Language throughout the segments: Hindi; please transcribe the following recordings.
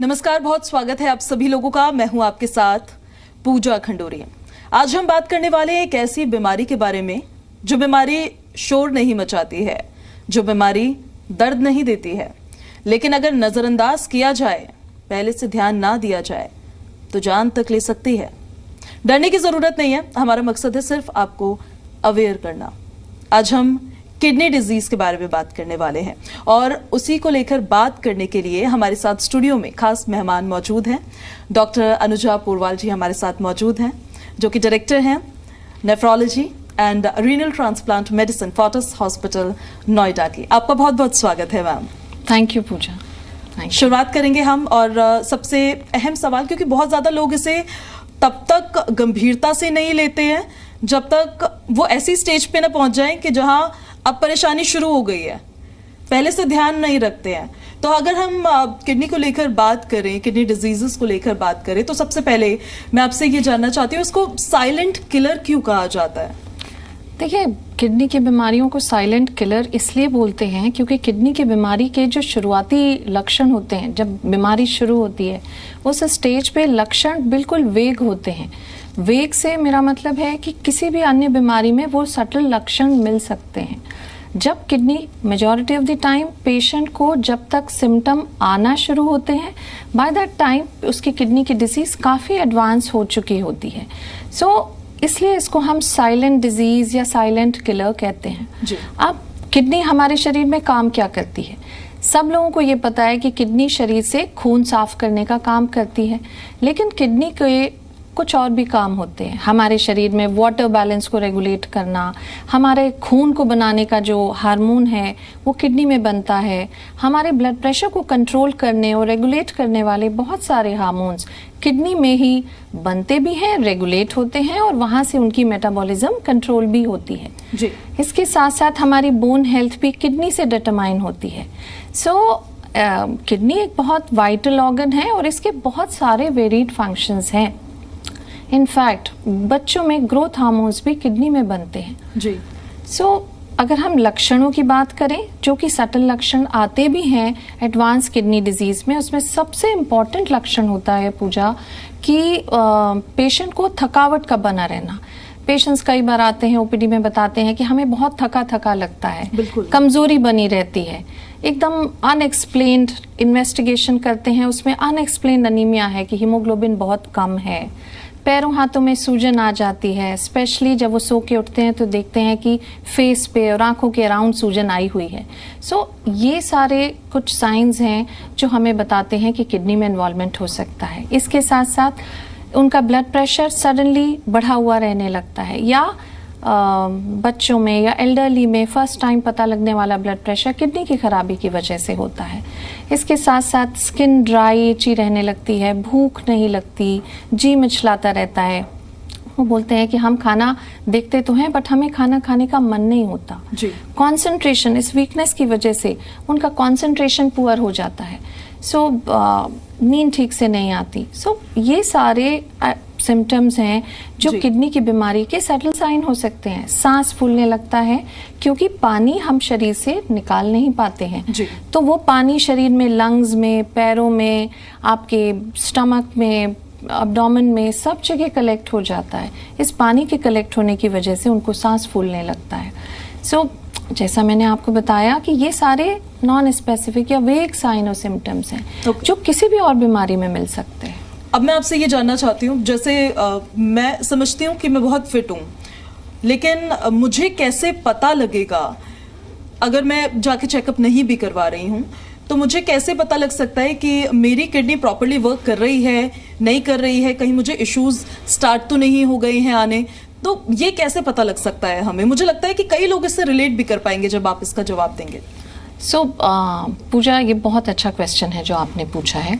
नमस्कार, बहुत स्वागत है आप सभी लोगों का। मैं हूं आपके साथ पूजा खंडोरिया। आज हम बात करने वाले हैं एक ऐसी बीमारी के बारे में जो बीमारी शोर नहीं मचाती है, जो बीमारी दर्द नहीं देती है, लेकिन अगर नजरअंदाज किया जाए, पहले से ध्यान ना दिया जाए तो जान तक ले सकती है। डरने की जरूरत नहीं है, हमारा मकसद है सिर्फ आपको अवेयर करना। आज हम किडनी डिजीज के बारे में बात करने वाले हैं और उसी को लेकर बात करने के लिए हमारे साथ स्टूडियो में खास मेहमान मौजूद हैं। डॉक्टर अनुजा पोरवाल जी हमारे साथ मौजूद हैं, जो कि डायरेक्टर हैं nephrology and renal transplant medicine Fortis hospital Noida की। आपका बहुत बहुत स्वागत है मैम। थैंक यू पूजा। शुरुआत करेंगे हम, और सबसे अहम सवाल, क्योंकि बहुत ज्यादा लोग इसे तब तक गंभीरता से नहीं लेते हैं जब तक वो ऐसी स्टेज पे ना पहुंच जाएं कि जहां अब परेशानी शुरू हो गई है, पहले से ध्यान नहीं रखते हैं। तो अगर हम किडनी को लेकर बात करें, किडनी डिजीजेस को लेकर बात करें, तो सबसे पहले मैं आपसे ये जानना चाहती हूँ, इसको साइलेंट किलर क्यों कहा जाता है? देखिए, किडनी की बीमारियों को साइलेंट किलर इसलिए बोलते हैं क्योंकि किडनी की बीमारी के जो शुरुआती लक्षण होते हैं, जब बीमारी शुरू होती है उस स्टेज पे लक्षण बिल्कुल वेग होते हैं। वेग से मेरा मतलब है कि किसी भी अन्य बीमारी में वो सटल लक्षण मिल सकते हैं। जब kidney majority of the time patient को जब तक सिम्टम आना शुरू होते हैं, बाय दैट टाइम उसकी किडनी की डिजीज काफ़ी एडवांस हो चुकी होती है। इसलिए इसको हम साइलेंट डिजीज या साइलेंट किलर कहते हैं। अब किडनी हमारे शरीर में काम क्या करती है? सब लोगों को ये पता है कि किडनी शरीर से खून साफ करने का काम करती है, लेकिन किडनी के कुछ और भी काम होते हैं। हमारे शरीर में वाटर बैलेंस को रेगुलेट करना, हमारे खून को बनाने का जो हार्मोन है वो किडनी में बनता है, हमारे ब्लड प्रेशर को कंट्रोल करने और रेगुलेट करने वाले बहुत सारे हार्मोन्स किडनी में ही बनते भी हैं, रेगुलेट होते हैं और वहाँ से उनकी मेटाबॉलिज्म कंट्रोल भी होती है जी। इसके साथ साथ हमारी बोन हेल्थ भी किडनी से डिटरमाइन होती है। किडनी एक बहुत वाइटल ऑर्गन है और इसके बहुत सारे वेरिड फंक्शंस हैं। इनफैक्ट बच्चों में ग्रोथ हार्मोन्स भी किडनी में बनते हैं जी। अगर हम लक्षणों की बात करें, जो कि सटल लक्षण आते भी हैं एडवांस किडनी डिजीज में, उसमें सबसे इम्पॉर्टेंट लक्षण होता है पूजा कि पेशेंट को थकावट का बना रहना। पेशेंट्स कई बार आते हैं ओपीडी में, बताते हैं कि हमें बहुत थका थका लगता है, कमजोरी बनी रहती है, एकदम अनएक्सप्लेन्ड। इन्वेस्टिगेशन करते हैं, उसमें अनएक्सप्लेन्ड अनीमिया है कि हीमोग्लोबिन बहुत कम है, पैरों हाथों में सूजन आ जाती है, स्पेशली जब वो सो के उठते हैं तो देखते हैं कि फेस पे और आंखों के अराउंड सूजन आई हुई है। ये सारे कुछ साइंस हैं जो हमें बताते हैं कि किडनी में इन्वॉल्वमेंट हो सकता है। इसके साथ साथ उनका ब्लड प्रेशर सडनली बढ़ा हुआ रहने लगता है, या बच्चों में या एल्डरली में फर्स्ट टाइम पता लगने वाला ब्लड प्रेशर किडनी की खराबी की वजह से होता है। इसके साथ साथ स्किन ड्राई इची रहने लगती है, भूख नहीं लगती, जी मिचलाता रहता है। वो बोलते हैं कि हम खाना देखते तो हैं बट हमें खाना खाने का मन नहीं होता जी। कंसंट्रेशन, इस वीकनेस की वजह से उनका कंसंट्रेशन पुअर हो जाता है। नींद ठीक से नहीं आती। ये सारे सिम्टम्स हैं जो किडनी की बीमारी के सटल साइन हो सकते हैं। सांस फूलने लगता है क्योंकि पानी हम शरीर से निकाल नहीं पाते हैं, तो वो पानी शरीर में, लंग्स में, पैरों में, आपके स्टमक में, अब्डोमेन में, सब जगह कलेक्ट हो जाता है। इस पानी के कलेक्ट होने की वजह से उनको सांस फूलने लगता है। जैसा मैंने आपको बताया कि ये सारे नॉन स्पेसिफिक या वेग साइन और सिम्टम्स हैं जो किसी भी और बीमारी में मिल सकते हैं। अब मैं आपसे ये जानना चाहती हूँ, जैसे मैं समझती हूँ कि मैं बहुत फिट हूँ, लेकिन मुझे कैसे पता लगेगा, अगर मैं जाके चेकअप नहीं भी करवा रही हूँ तो मुझे कैसे पता लग सकता है कि मेरी किडनी प्रॉपर्ली वर्क कर रही है, नहीं कर रही है, कहीं मुझे इश्यूज स्टार्ट तो नहीं हो गए हैं आने? तो ये कैसे पता लग सकता है हमें? मुझे लगता है कि कई लोग इससे रिलेट भी कर पाएंगे जब आप इसका जवाब देंगे। पूजा, ये बहुत अच्छा क्वेश्चन है जो आपने पूछा है।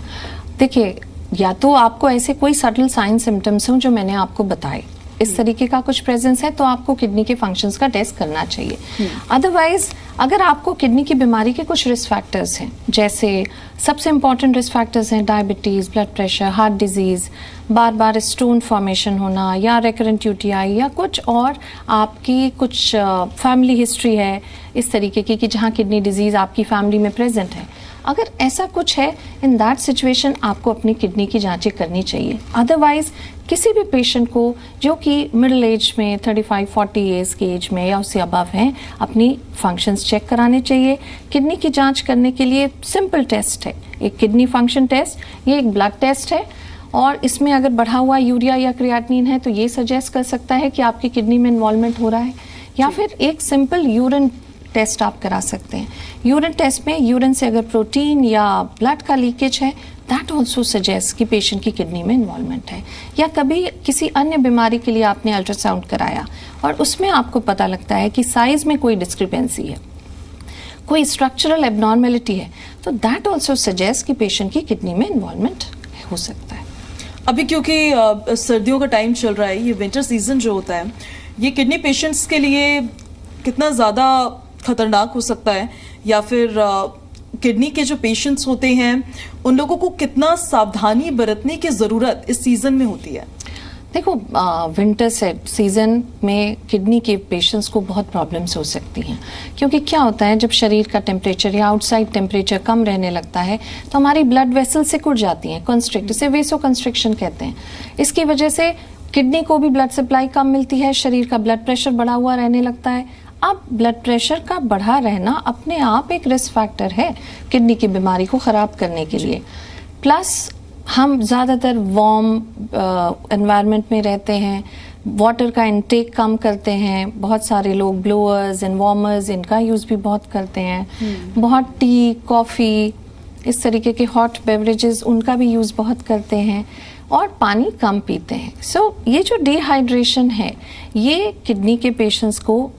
देखिए, या तो आपको ऐसे कोई सटल साइन सिम्टम्स हों जो मैंने आपको बताए, इस तरीके का कुछ प्रेजेंस है तो आपको किडनी के फंक्शंस का टेस्ट करना चाहिए। अदरवाइज अगर आपको किडनी की बीमारी के कुछ रिस्क फैक्टर्स हैं, जैसे सबसे इंपॉर्टेंट रिस्क फैक्टर्स हैं diabetes, blood pressure, heart disease, बार बार स्टोन फॉर्मेशन होना या रेकरेंट यूटीआई या कुछ और आपकी कुछ फैमिली हिस्ट्री है इस तरीके की कि जहाँ किडनी डिजीज़ आपकी फैमिली में प्रेजेंट है। अगर ऐसा कुछ है, इन दैट सिचुएशन आपको अपनी किडनी की जांचें करनी चाहिए। अदरवाइज किसी भी पेशेंट को जो कि मिडिल एज में 35-40 ईयर्स की एज में या उससे अबव हैं, अपनी फंक्शंस चेक कराने चाहिए। किडनी की जांच करने के लिए सिंपल टेस्ट है, एक किडनी फंक्शन टेस्ट, ये एक ब्लड टेस्ट है, और इसमें अगर बढ़ा हुआ यूरिया या क्रिएटिनिन है तो ये सजेस्ट कर सकता है कि आपकी किडनी में इन्वॉल्वमेंट हो रहा है। या फिर एक सिंपल यूरिन टेस्ट आप करा सकते हैं। यूरिन टेस्ट में यूरिन से अगर प्रोटीन या ब्लड का लीकेज है, दैट ऑल्सो सजेस्ट कि पेशेंट की किडनी में इन्वॉल्वमेंट है। या कभी किसी अन्य बीमारी के लिए आपने अल्ट्रासाउंड कराया और उसमें आपको पता लगता है कि साइज में कोई डिस्क्रिपेंसी है, कोई स्ट्रक्चरल एबनॉर्मेलिटी है, तो दैट ऑल्सो सजेस्ट कि पेशेंट की किडनी में इन्वॉल्वमेंट हो सकता है। अभी क्योंकि सर्दियों का टाइम चल रहा है, ये विंटर सीजन जो होता है, ये किडनी पेशेंट्स के लिए कितना ज़्यादा खतरनाक हो सकता है, या फिर किडनी के जो पेशेंट्स होते हैं उन लोगों को कितना सावधानी बरतने की ज़रूरत इस सीज़न में होती है? देखो, विंटर सीजन में किडनी के पेशेंट्स को बहुत प्रॉब्लम्स हो सकती हैं, क्योंकि क्या होता है, जब शरीर का टेम्परेचर या आउटसाइड टेम्परेचर कम रहने लगता है तो हमारी ब्लड वेसल सिकुड़ जाती हैं, कंस्ट्रिक्ट, इसे वेसो कंस्ट्रिक्शन कहते हैं। इसकी वजह से किडनी को भी ब्लड सप्लाई कम मिलती है, शरीर का ब्लड प्रेशर बढ़ा हुआ रहने लगता है। अब ब्लड प्रेशर का बढ़ा रहना अपने आप एक रिस्क फैक्टर है किडनी की बीमारी को ख़राब करने के लिए। प्लस हम ज़्यादातर वार्म एनवायरनमेंट में रहते हैं, वाटर का इनटेक कम करते हैं, बहुत सारे लोग ब्लोअर्स एंड वार्मर्स इनका यूज़ भी बहुत करते हैं, बहुत टी, कॉफ़ी, इस तरीके के हॉट बेवरेजेस उनका भी यूज़ बहुत करते हैं, और पानी कम पीते हैं। सो ये जो डिहाइड्रेशन है ये किडनी के पेशेंट्स को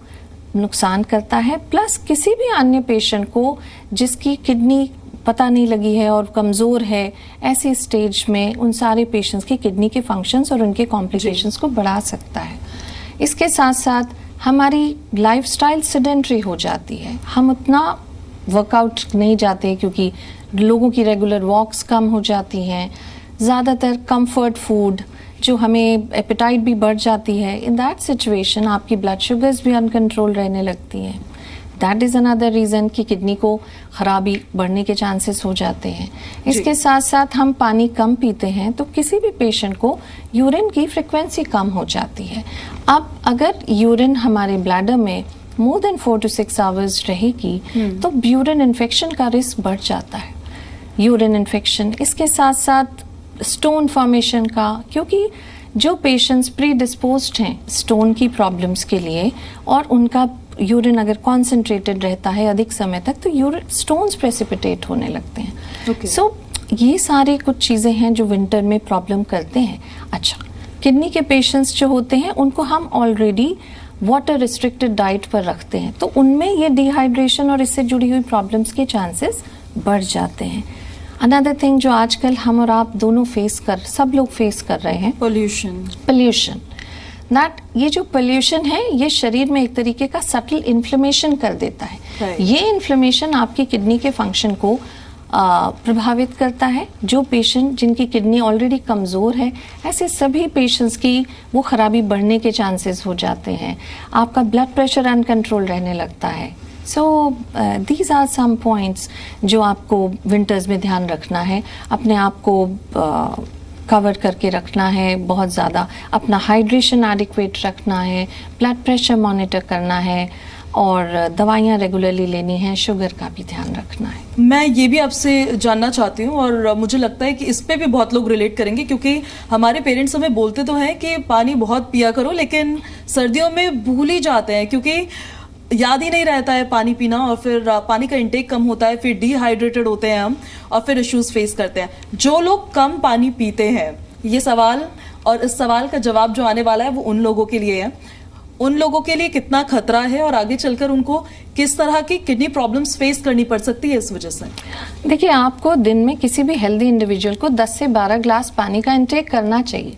नुकसान करता है। प्लस किसी भी अन्य पेशेंट को जिसकी किडनी पता नहीं लगी है और कमज़ोर है, ऐसी स्टेज में उन सारे पेशेंट्स की किडनी के फंक्शंस और उनके कॉम्प्लिकेशंस को बढ़ा सकता है। इसके साथ साथ हमारी लाइफस्टाइल सेडेंटरी हो जाती है, हम उतना वर्कआउट नहीं जाते क्योंकि लोगों की रेगुलर वॉक्स कम हो जाती हैं, ज़्यादातर कंफर्ट फूड जो हमें एपेटाइट भी बढ़ जाती है। इन दैट सिचुएशन आपकी ब्लड शुगर्स भी अनकंट्रोल रहने लगती हैं। दैट इज़ अनदर रीज़न कि किडनी को खराबी बढ़ने के चांसेस हो जाते हैं। इसके साथ साथ हम पानी कम पीते हैं तो किसी भी पेशेंट को यूरिन की फ्रिक्वेंसी कम हो जाती है। अब अगर यूरिन हमारे ब्लैडर में मोर देन 4 to 6 आवर्स रहेगी तो यूरिन इन्फेक्शन का रिस्क बढ़ जाता है। यूरिन इन्फेक्शन, इसके साथ साथ स्टोन फॉर्मेशन का, क्योंकि जो पेशेंट्स प्री डिस्पोज्ड हैं स्टोन की प्रॉब्लम्स के लिए और उनका यूरिन अगर कॉन्सेंट्रेटेड रहता है अधिक समय तक तो यूरिन स्टोन्स प्रेसिपिटेट होने लगते हैं। सो ये सारे कुछ चीज़ें हैं जो विंटर में प्रॉब्लम करते हैं। अच्छा, किडनी के पेशेंट्स जो होते हैं उनको हम ऑलरेडी वाटर रिस्ट्रिक्टेड डाइट पर रखते हैं तो उनमें ये डिहाइड्रेशन और इससे जुड़ी हुई प्रॉब्लम्स के चांसेस बढ़ जाते हैं। अनदर थिंग जो आजकल हम और आप दोनों सब लोग फेस कर रहे हैं, पोल्यूशन। दैट ये जो पोल्यूशन है ये शरीर में एक तरीके का सटल इन्फ्लेमेशन कर देता है। ये इन्फ्लेमेशन आपकी किडनी के फंक्शन को प्रभावित करता है। जो पेशेंट जिनकी किडनी ऑलरेडी कमज़ोर है, ऐसे सभी पेशेंट्स की वो खराबी बढ़ने के चांसेस हो जाते हैं। आपका ब्लड प्रेशर अनकंट्रोल रहने लगता है। So these are some points जो आपको विंटर्स में ध्यान रखना है। अपने आप को कवर करके रखना है, बहुत ज़्यादा अपना हाइड्रेशन एडिक्वेट रखना है, ब्लड प्रेशर मॉनिटर करना है और दवाइयाँ रेगुलरली लेनी है, शुगर का भी ध्यान रखना है। मैं ये भी आपसे जानना चाहती हूँ और मुझे लगता है कि इस पे भी बहुत लोग रिलेट करेंगे, क्योंकि हमारे पेरेंट्स हमें बोलते तो हैं कि पानी बहुत पिया करो, लेकिन सर्दियों में भूल ही जाते हैं क्योंकि याद ही नहीं रहता है पानी पीना, और फिर पानी का इंटेक कम होता है, फिर डिहाइड्रेटेड होते हैं हम और फिर इश्यूज फेस करते हैं। जो लोग कम पानी पीते हैं, ये सवाल और इस सवाल का जवाब जो आने वाला है वो उन लोगों के लिए है। उन लोगों के लिए कितना खतरा है और आगे चलकर उनको किस तरह की किडनी प्रॉब्लम्स फेस करनी पड़ सकती है इस वजह से? देखिए, आपको दिन में किसी भी हेल्दी इंडिविजुअल को 10 से 12 ग्लास पानी का इंटेक करना चाहिए।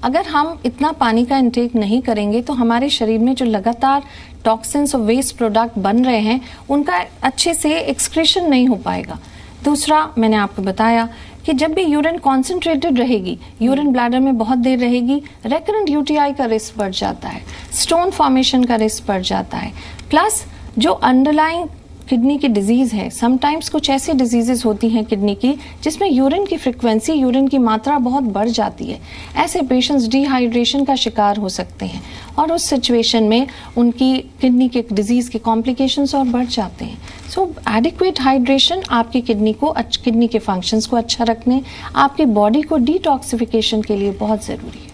अगर हम इतना पानी का इंटेक नहीं करेंगे तो हमारे शरीर में जो लगातार टॉक्सिन्स और वेस्ट प्रोडक्ट बन रहे हैं उनका अच्छे से एक्सक्रीशन नहीं हो पाएगा। दूसरा, मैंने आपको बताया कि जब भी यूरिन कॉन्सेंट्रेटेड रहेगी, यूरिन ब्लैडर में बहुत देर रहेगी, रेकरेंट यूटीआई का रिस्क बढ़ जाता है, स्टोन फॉर्मेशन का रिस्क बढ़ जाता है। प्लस जो अंडरलाइंग किडनी की डिजीज है, समटाइम्स कुछ ऐसी डिजीजेस होती हैं किडनी की जिसमें यूरिन की फ्रिक्वेंसी, यूरिन की मात्रा बहुत बढ़ जाती है। ऐसे पेशेंट्स डिहाइड्रेशन का शिकार हो सकते हैं और उस सिचुएशन में उनकी किडनी के डिजीज के कॉम्प्लिकेशंस और बढ़ जाते हैं। सो एडिक्वेट हाइड्रेशन आपकी किडनी के फंक्शंस को अच्छा रखने, आपकी बॉडी को डिटॉक्सिफिकेशन के लिए बहुत ज़रूरी है।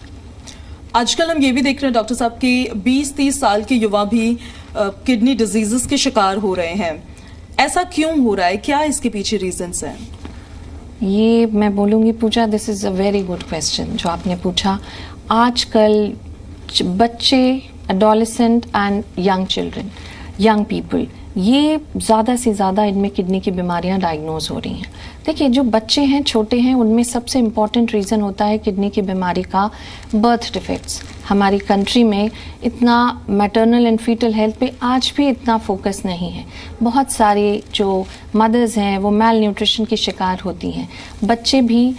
आजकल हम ये भी देख रहे हैं डॉक्टर साहब कि 20-30 साल के युवा भी किडनी डिजीजेस के शिकार हो रहे हैं। ऐसा क्यों हो रहा है, क्या इसके पीछे रीजंस हैं? ये मैं बोलूँगी Pooja, this is a very good question जो आपने पूछा। आजकल बच्चे, adolescent and young children, young people, ये ज़्यादा से ज़्यादा इनमें किडनी की बीमारियां डायग्नोज हो रही हैं। देखिए, जो बच्चे हैं, छोटे हैं, उनमें सबसे इम्पॉर्टेंट रीज़न होता है किडनी की बीमारी का बर्थ डिफेक्ट्स। हमारी कंट्री में इतना मैटरनल एंड फीटल हेल्थ पे आज भी इतना फोकस नहीं है। बहुत सारे जो मदर्स हैं वो मैल न्यूट्रिशन की शिकार होती हैं। बच्चे भी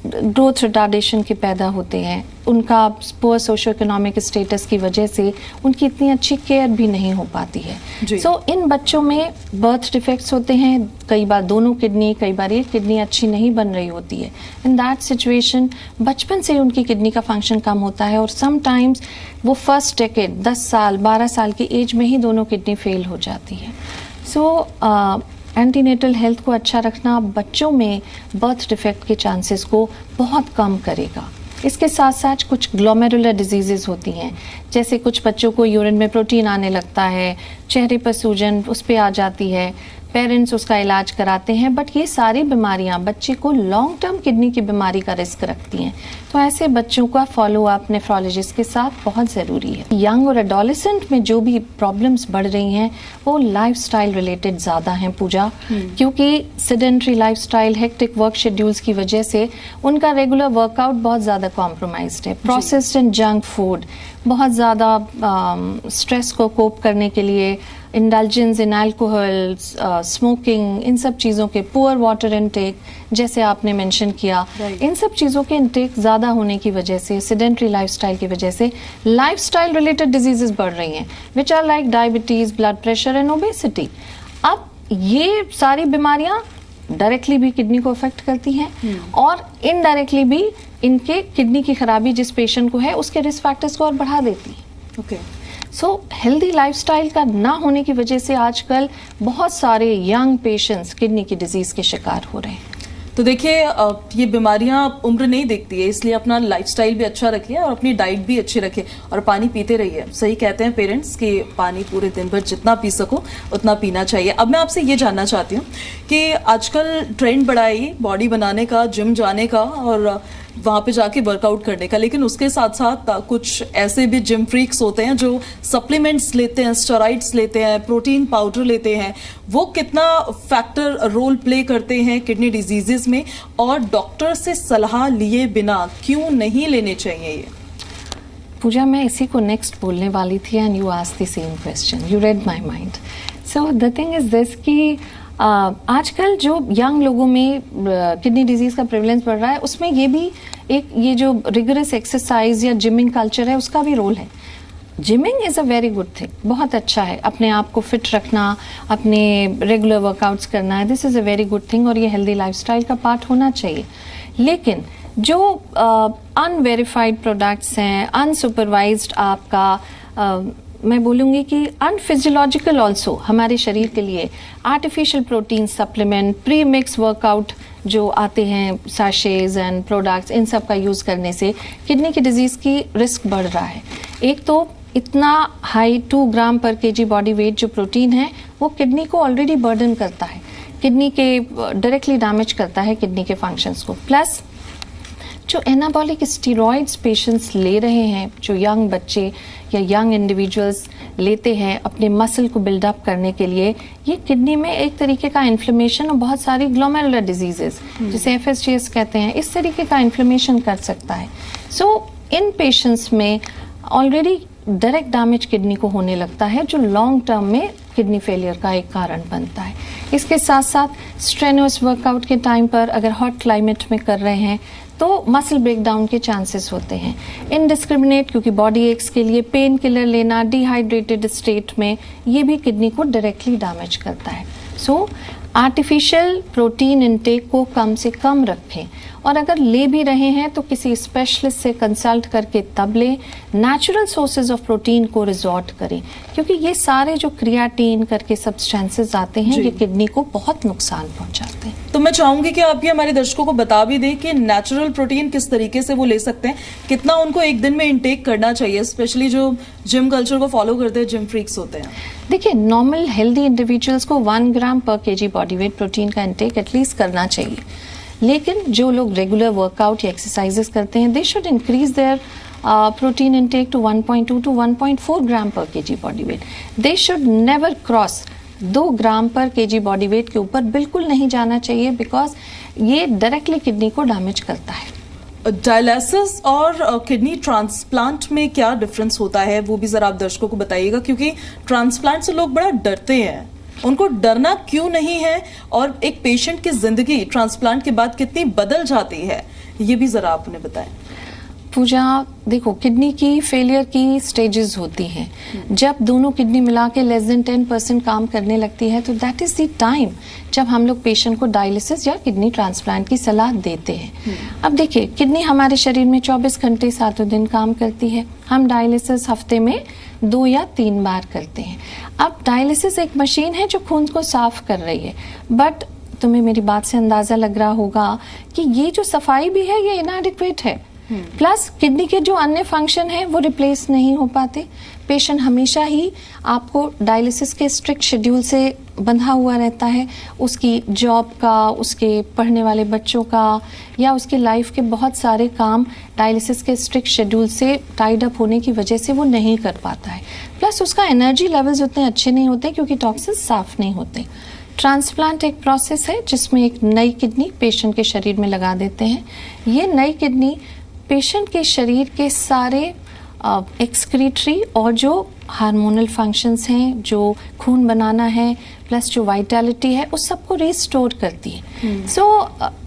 ग्रोथ रिटार्डेशन के पैदा होते हैं। उनका पुअर सोशो इकोनॉमिक स्टेटस की वजह से उनकी इतनी अच्छी केयर भी नहीं हो पाती है। सो इन बच्चों में बर्थ डिफेक्ट्स होते हैं, कई बार दोनों किडनी, कई बार एक किडनी अच्छी नहीं बन रही होती है। इन दैट सिचुएशन बचपन से उनकी किडनी का फंक्शन कम होता है और समटाइम्स वो फर्स्ट डेकेड 10 साल 12 साल की एज में ही दोनों किडनी फेल हो जाती है। सो एंटीनेटल हेल्थ को अच्छा रखना बच्चों में बर्थ डिफेक्ट के चांसेस को बहुत कम करेगा। इसके साथ साथ कुछ ग्लोमेरुलर डिजीजेस होती हैं, जैसे कुछ बच्चों को यूरिन में प्रोटीन आने लगता है, चेहरे पर सूजन उस पर आ जाती है, पेरेंट्स उसका इलाज कराते हैं, बट ये सारी बीमारियां बच्चे को लॉन्ग टर्म किडनी की बीमारी का रिस्क रखती हैं। तो ऐसे बच्चों का फॉलो अप नेफ्रोलॉजिस्ट के साथ बहुत ज़रूरी है। यंग और एडोलेसेंट में जो भी प्रॉब्लम्स बढ़ रही हैं वो लाइफस्टाइल रिलेटेड ज़्यादा हैं पूजा, क्योंकि sedentary lifestyle, hectic work schedules की वजह से उनका रेगुलर वर्कआउट बहुत ज़्यादा कॉम्प्रोमाइज्ड है। प्रोसेस्ड एंड जंक फूड, बहुत ज़्यादा स्ट्रेस को कोप करने के लिए इंडल्जेंस इन अल्कोहल, स्मोकिंग, इन सब चीज़ों के, पुअर वाटर इनटेक जैसे आपने मेंशन किया, इन सब चीज़ों के इनटेक ज़्यादा होने की वजह से, सेडेंट्री लाइफस्टाइल की वजह से लाइफस्टाइल रिलेटेड डिजीजेस बढ़ रही हैं, which are like diabetes, blood pressure and obesity. अब ये सारी बीमारियां डायरेक्टली भी किडनी को अफेक्ट करती हैं और इनडायरेक्टली भी इनके किडनी की खराबी जिस पेशेंट को है उसके रिस्क फैक्टर्स को और बढ़ा देती है। ओके। सो हेल्दी लाइफस्टाइल का ना होने की वजह से आजकल बहुत सारे यंग पेशेंट्स किडनी की डिजीज के शिकार हो रहे हैं। तो देखिए, ये बीमारियां उम्र नहीं देखती है, इसलिए अपना लाइफस्टाइल भी अच्छा रखिए और अपनी डाइट भी अच्छी रखिए और पानी पीते रहिए। सही कहते हैं पेरेंट्स कि पानी पूरे दिन भर जितना पी सको उतना पीना चाहिए। अब मैं आपसे ये जानना चाहती हूँ कि आजकल ट्रेंड बढ़ा है बॉडी बनाने का, जिम जाने का और वहाँ पे जाके वर्कआउट करने का, लेकिन उसके साथ साथ कुछ ऐसे भी जिम फ्रीक्स होते हैं जो सप्लीमेंट्स लेते हैं, स्टेरॉइड्स लेते हैं, प्रोटीन पाउडर लेते हैं। वो कितना फैक्टर रोल प्ले करते हैं किडनी डिजीजेस में और डॉक्टर से सलाह लिए बिना क्यों नहीं लेने चाहिए ये? पूजा, मैं इसी को नेक्स्ट बोलने वाली थी and you asked the same question, you read my mind. So the thing is this कि आजकल जो यंग लोगों में किडनी डिजीज का प्रेवलेंस बढ़ रहा है, उसमें ये भी एक ये जो रिगरस एक्सरसाइज या जिमिंग कल्चर है उसका भी रोल है। Gymming is a very good thing, बहुत अच्छा है, अपने आप को फिट रखना, अपने रेगुलर वर्कआउट्स करना है, this is a very good thing और ये हेल्दी लाइफस्टाइल का पार्ट होना चाहिए। लेकिन जो अनवेरीफाइड प्रोडक्ट्स हैं, अनसुपरवाइज्ड आपका मैं बोलूँगी कि अनफिजियोलॉजिकल ऑल्सो हमारे शरीर के लिए artificial protein supplement, pre mix workout जो आते हैं, सैशेज एंड प्रोडक्ट्स, इन सब का यूज़ करने से किडनी की डिजीज़ की रिस्क बढ़ रहा है। एक तो इतना high 2 gram per KG body wait जो प्रोटीन है वो किडनी को ऑलरेडी बर्डन करता है, किडनी के डायरेक्टली डैमेज करता है किडनी के फंक्शंस को। प्लस जो एनाबॉलिक स्टीरॉइड्स पेशेंट्स ले रहे हैं, जो यंग बच्चे या यंग इंडिविजुअल्स लेते हैं अपने मसल को बिल्डअप करने के लिए, ये किडनी में एक तरीके का इन्फ्लेमेशन और बहुत सारी ग्लोमेरुलर डिजीजेस जिसे FSGS कहते हैं, इस तरीके का इन्फ्लेमेशन कर सकता है। सो इन पेशेंट्स में ऑलरेडी डायरेक्ट डैमेज किडनी को होने लगता है, जो लॉन्ग टर्म में किडनी फेलियर का एक कारण बनता है। इसके साथ साथ स्ट्रेनुअस वर्कआउट के टाइम पर अगर हॉट क्लाइमेट में कर रहे हैं तो मसल ब्रेकडाउन के चांसेस होते हैं। इनडिस्क्रिमिनेट, क्योंकि बॉडी एक्स के लिए पेन किलर लेना डिहाइड्रेटेड स्टेट में, ये भी किडनी को डायरेक्टली डैमेज करता है। सो आर्टिफिशियल प्रोटीन इनटेक को कम से कम रखें, और अगर ले भी रहे हैं तो किसी स्पेशलिस्ट से कंसल्ट करके तब लें। नेचुरल सोर्सेज ऑफ प्रोटीन को रिजॉर्ट करें, क्योंकि ये सारे जो क्रियाटीन करके सब्सटेंसेस आते हैं ये किडनी को बहुत नुकसान पहुंचाते हैं। तो मैं चाहूंगी कि आप ये हमारे दर्शकों को बता भी दें कि नेचुरल प्रोटीन किस तरीके से वो ले सकते हैं, कितना उनको एक दिन में इंटेक करना चाहिए, स्पेशली जो जिम कल्चर को फॉलो करते हैं, जिम फ्रीक्स होते हैं। देखिए, नॉर्मल हेल्दी इंडिविजुअल्स को 1 ग्राम per KG body wait protein का इंटेक एटलीस्ट करना चाहिए, लेकिन जो लोग रेगुलर वर्कआउट या एक्सरसाइजेस करते हैं, they should increase their protein intake to 1.2 to 1.4 gram per KG body weight. They should never cross 2 gram per KG body wait के ऊपर बिल्कुल नहीं जाना चाहिए, बिकॉज ये डायरेक्टली किडनी को डैमेज करता है। डायलिसिस और किडनी ट्रांसप्लांट में क्या डिफरेंस होता है, वो भी जरा आप दर्शकों को बताइएगा, क्योंकि ट्रांसप्लांट से लोग बड़ा डरते हैं। उनको डरना क्यों नहीं है, और एक पेशेंट की जिंदगी ट्रांसप्लांट के बाद कितनी बदल जाती है, ये भी जरा आपने बताएं। पूजा, देखो, किडनी की फेलियर की स्टेजेस होती हैं। जब दोनों किडनी मिला के लेस देन 10% काम करने लगती है, तो दैट इज द टाइम जब हम लोग पेशेंट को डायलिसिस या किडनी ट्रांसप्लांट की सलाह देते हैं। अब देखिए, किडनी हमारे शरीर में 24 घंटे 7 दिन काम करती है। हम डायलिसिस हफ्ते में 2 या 3 बार करते हैं। अब डायलिसिस एक मशीन है जो खून को साफ कर रही है, बट तुम्हें मेरी बात से अंदाजा लग रहा होगा कि ये जो सफाई भी है ये इनएडिक्वेट है। प्लस किडनी के जो अन्य फंक्शन है वो रिप्लेस नहीं हो पाते। पेशेंट हमेशा ही आपको डायलिसिस के स्ट्रिक्ट शेड्यूल से बंधा हुआ रहता है। उसकी जॉब का, उसके पढ़ने वाले बच्चों का, या उसकी लाइफ के बहुत सारे काम डायलिसिस के स्ट्रिक्ट शेड्यूल से टाइड अप होने की वजह से वो नहीं कर पाता है। प्लस उसका एनर्जी लेवल्स उतने अच्छे नहीं होते क्योंकि टॉक्सिन्स साफ नहीं होते। ट्रांसप्लांट एक प्रोसेस है जिसमें एक नई किडनी पेशेंट के शरीर में लगा देते हैं। ये नई किडनी पेशेंट के शरीर के सारे एक्सक्रीटरी और जो हार्मोनल फंक्शंस हैं, जो खून बनाना है, प्लस जो वाइटैलिटी है, उस सबको रिस्टोर करती है। सो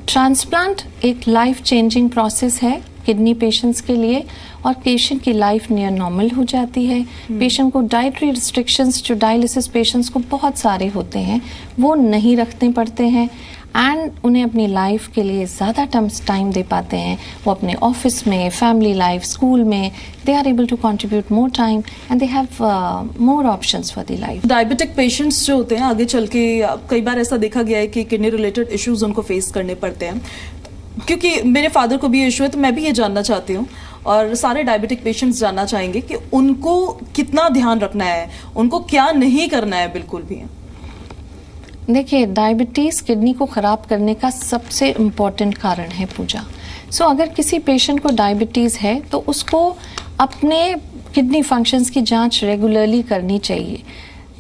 ट्रांसप्लांट एक लाइफ चेंजिंग प्रोसेस है किडनी पेशेंट्स के लिए, और पेशेंट की लाइफ नियर नॉर्मल हो जाती है। पेशेंट को डाइटरी रिस्ट्रिक्शंस जो डायलिसिस पेशेंट्स को बहुत सारे होते हैं वो नहीं रखने पड़ते हैं, एंड उन्हें अपनी लाइफ के लिए ज़्यादा टाइम दे पाते हैं। वो अपने ऑफिस में, फैमिली लाइफ, स्कूल में, they are able to contribute more time and they have more options for the life. Diabetic patients जो होते हैं, आगे चल के कई बार ऐसा देखा गया है कि किडनी रिलेटेड इश्यूज उनको फेस करने पड़ते हैं। क्योंकि मेरे फादर को भी इशू है, तो मैं भी ये जानना चाहती हूँ, और सारे डायबिटिक पेशेंट्स जानना चाहेंगे कि उनको कितना ध्यान रखना है, उनको क्या नहीं करना है बिल्कुल भी। देखिए, डायबिटीज़ किडनी को ख़राब करने का सबसे इम्पॉर्टेंट कारण है पूजा। सो अगर किसी पेशेंट को डायबिटीज़ है तो उसको अपने किडनी फंक्शंस की जांच रेगुलरली करनी चाहिए।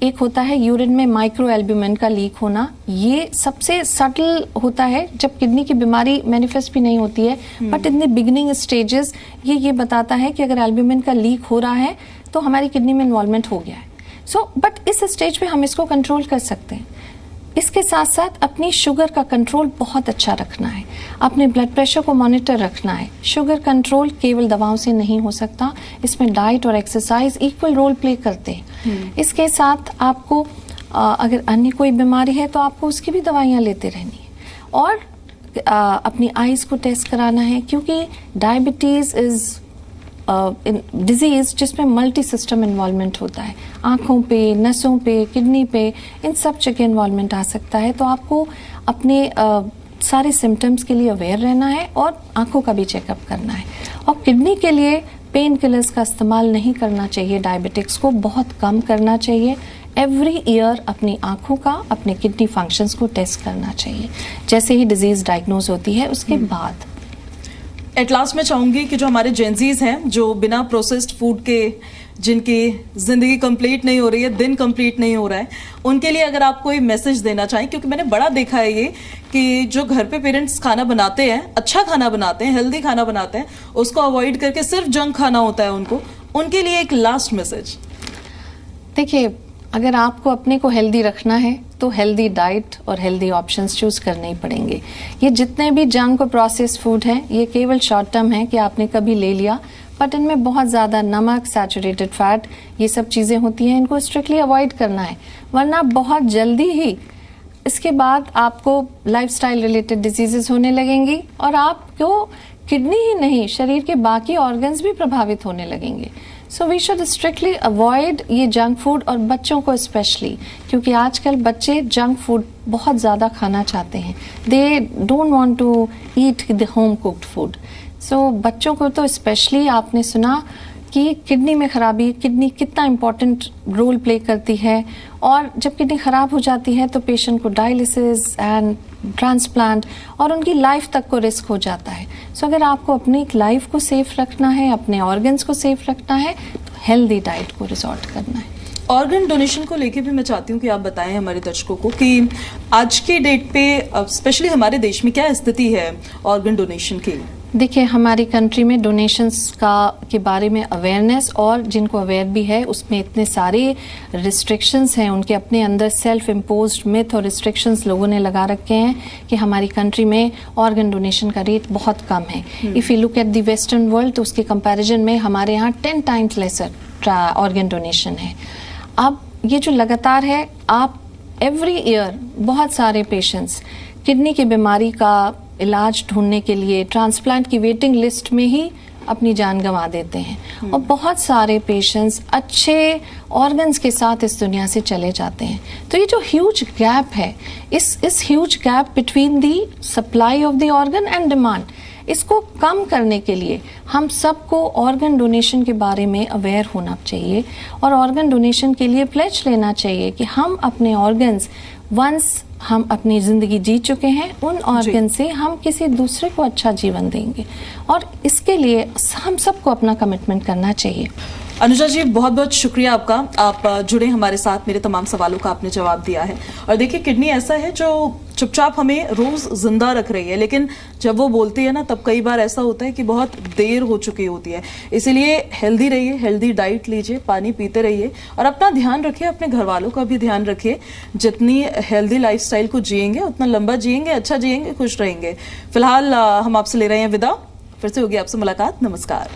एक होता है यूरिन में माइक्रो एल्ब्यूमिन का लीक होना, ये सबसे सटल होता है जब किडनी की बीमारी मैनिफेस्ट भी नहीं होती है, but in the beginning stages ये बताता है कि अगर एल्ब्यूमिन का लीक हो रहा है तो हमारी किडनी में इन्वॉल्वमेंट हो गया है। सो बट इस स्टेज पे हम इसको कंट्रोल कर सकते हैं। इसके साथ साथ अपनी शुगर का कंट्रोल बहुत अच्छा रखना है, अपने ब्लड प्रेशर को मॉनिटर रखना है। शुगर कंट्रोल केवल दवाओं से नहीं हो सकता, इसमें डाइट और एक्सरसाइज इक्वल रोल प्ले करते हैं। इसके साथ आपको अगर अन्य कोई बीमारी है तो आपको उसकी भी दवाइयाँ लेते रहनी है, और अपनी आईज को टेस्ट कराना है, क्योंकि डायबिटीज़ इज़ डिजीज़ जिसमें मल्टी सिस्टम इन्वॉल्वमेंट होता है। आँखों पे, नसों पे, किडनी पे, इन सब जगह इन्वॉल्वमेंट आ सकता है। तो आपको अपने सारे सिम्टम्स के लिए अवेयर रहना है और आँखों का भी चेकअप करना है। और किडनी के लिए पेन किलर्स का इस्तेमाल नहीं करना चाहिए, डायबिटिक्स को बहुत कम करना चाहिए। एवरी ईयर अपनी आँखों का, अपने किडनी फंक्शंस को टेस्ट करना चाहिए जैसे ही डिजीज़ डायग्नोज होती है उसके बाद। एट लास्ट मैं चाहूंगी कि जो हमारे जेंजीज हैं, जो बिना प्रोसेस्ड फूड के जिनकी जिंदगी कंप्लीट नहीं हो रही है, दिन कंप्लीट नहीं हो रहा है, उनके लिए अगर आप कोई मैसेज देना चाहें, क्योंकि मैंने बड़ा देखा है ये कि जो घर पे पेरेंट्स खाना बनाते हैं, अच्छा खाना बनाते हैं, हेल्दी खाना बनाते हैं, उसको अवॉइड करके सिर्फ जंक खाना होता है उनके लिए एक लास्ट मैसेज। देखिए, अगर आपको अपने को हेल्दी रखना है तो हेल्दी डाइट और हेल्दी ऑप्शंस चूज करने ही पड़ेंगे। ये जितने भी जंक और प्रोसेस्ड फूड हैं, ये केवल शॉर्ट टर्म है कि आपने कभी ले लिया, बट इनमें बहुत ज़्यादा नमक, सैचुरेटेड फैट, ये सब चीज़ें होती हैं, इनको स्ट्रिक्टली अवॉइड करना है, वरना बहुत जल्दी ही इसके बाद आपको लाइफस्टाइल रिलेटेड डिजीजेस होने लगेंगी और आपको किडनी ही नहीं, शरीर के बाकी ऑर्गन्स भी प्रभावित होने लगेंगे। So we should strictly avoid ये जंक फूड, और बच्चों को स्पेशली, क्योंकि आजकल बच्चे जंक फूड बहुत ज़्यादा खाना चाहते हैं। They don't want to eat the home cooked food. So बच्चों को तो स्पेशली, आपने सुना कि किडनी में खराबी, किडनी कितना इम्पोर्टेंट रोल प्ले करती है, और जब किडनी ख़राब हो जाती है तो पेशेंट को डायलिसिस एंड ट्रांसप्लांट और उनकी लाइफ तक को रिस्क हो जाता है। सो अगर आपको अपनी लाइफ को सेफ रखना है, अपने ऑर्गन्स को सेफ रखना है, तो हेल्दी डाइट को रिजॉर्ट करना है। ऑर्गन डोनेशन को लेके भी मैं चाहती हूँ कि आप बताएं हमारे दर्शकों को कि आज के डेट पे स्पेशली हमारे देश में क्या स्थिति है ऑर्गन डोनेशन की। देखिए, हमारी कंट्री में डोनेशंस के बारे में अवेयरनेस, और जिनको अवेयर भी है उसमें इतने सारे रिस्ट्रिक्शंस हैं, उनके अपने अंदर सेल्फ इम्पोज्ड मिथ और रिस्ट्रिक्शंस लोगों ने लगा रखे हैं कि हमारी कंट्री में ऑर्गन डोनेशन का रेट बहुत कम है। If you look at the western world, तो उसके कंपैरिजन में हमारे यहाँ 10 टाइम्स लेसर ऑर्गन डोनेशन है। अब ये जो लगातार है, आप एवरी ईयर बहुत सारे पेशेंट्स किडनी की बीमारी का इलाज ढूंढने के लिए ट्रांसप्लांट की वेटिंग लिस्ट में ही अपनी जान गंवा देते हैं, और बहुत सारे पेशेंट्स अच्छे ऑर्गन्स के साथ इस दुनिया से चले जाते हैं। तो ये जो ह्यूज गैप है, इस huge gap between the supply of the organ and demand, इसको कम करने के लिए हम सबको ऑर्गन डोनेशन के बारे में अवेयर होना चाहिए, और ऑर्गन डोनेशन के लिए प्लेज लेना चाहिए कि हम अपने ऑर्गन्स, वंस हम अपनी ज़िंदगी जी चुके हैं, उन ऑर्गन से हम किसी दूसरे को अच्छा जीवन देंगे, और इसके लिए हम सबको अपना कमिटमेंट करना चाहिए। अनुजा जी, बहुत बहुत शुक्रिया आपका, आप जुड़े हमारे साथ, मेरे तमाम सवालों का आपने जवाब दिया है। और देखिए, किडनी ऐसा है जो चुपचाप हमें रोज जिंदा रख रही है, लेकिन जब वो बोलती है ना, तब कई बार ऐसा होता है कि बहुत देर हो चुकी होती है। इसीलिए हेल्दी रहिए, हेल्दी डाइट लीजिए, पानी पीते रहिए, और अपना ध्यान रखिए, अपने घर वालों का भी ध्यान रखिए। जितनी हेल्दी लाइफस्टाइल को जिएंगे, उतना लंबा जिएंगे, अच्छा जिएंगे, खुश रहेंगे। फिलहाल हम आपसे ले रहे हैं विदा, फिर से होगी आपसे मुलाकात। नमस्कार।